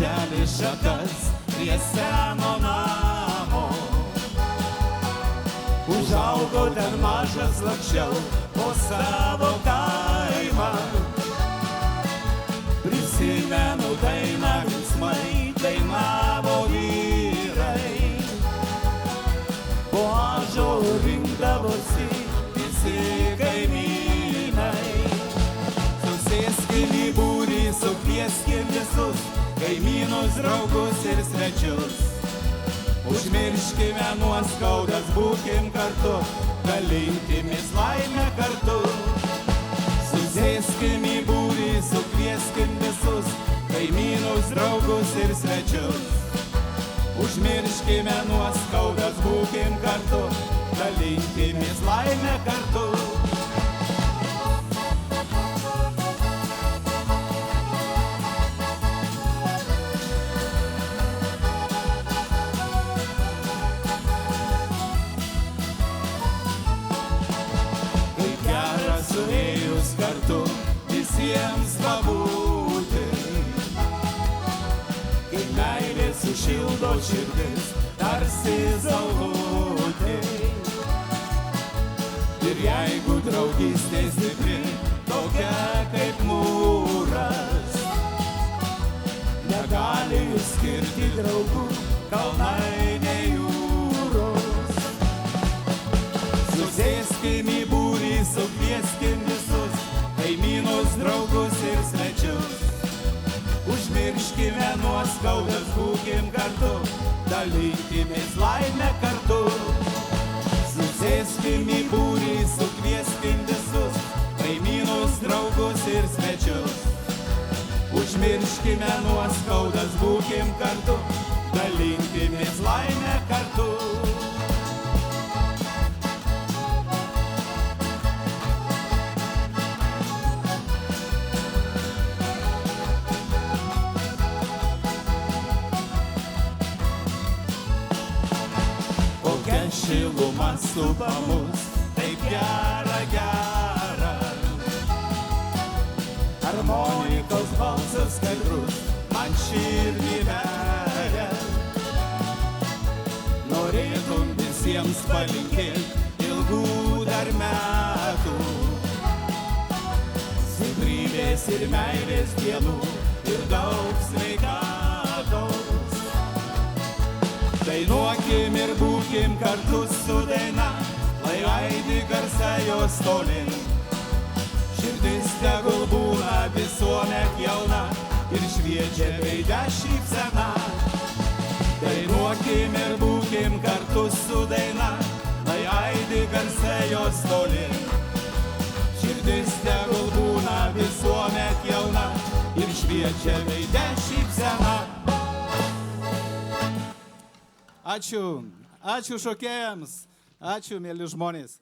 darželį šakas prie seno namo. Užaugau ten mažas, laksčiau po savo kaimą. Prisimenu dainą, linksmai dainavo vyrai. Po ąžuolu rinkdavosi visi kaimynai. Susėskim į būrį, sukvieskim visus kaimynus, draugus ir svečius. Užmirškime nuoskaudas, būkim kartu, dalinkimės laimę kartu. Susėskim į būrį, sukvieskim visus kaimynus, draugus ir svečius. Užmirškime nuoskaudas, būkim kartu, dalinkimės laimę kartu. Suėjus kartu visiems pabūti, kai meilė sušildo širdis, tarsi saulutė. Ir jeigu draugystė stipri, tokia kaip mūras, negali skirti draugų kalnai nei jūros. Susėskim į būrį, sukvieskim visus kaimynus, draugus ir svečius. Užmirškime nuoskaudas, būkim kartu, dalinkimės laimę kartu. Susėskim į būrį, sukvieskim visus kaimynus, draugus ir svečius. Užmirškime nuoskaudas, būkim kartu, dalinkimės laimę kartu. Šiluma supa mus, taip gera, gera. Harmonikos balsas skaidrus man širdį veria. Norėtum visiems palinkėt ilgų dar metų, stiprybės ir meilės dienų ir daug sveikatos. Dainuokim ir būkim kartu su daina, lai aidi garsai jos tolin. Širdis tegul būna visuomet jauna ir šviečia veide šypsena. Dainuokim ir būkim kartu su daina, lai aidi garsai jos tolin. Širdis tegul būna visuomet jauna ir šviečia veide šypsena. Ačiū šokėjams, ačiū, mėly žmonės.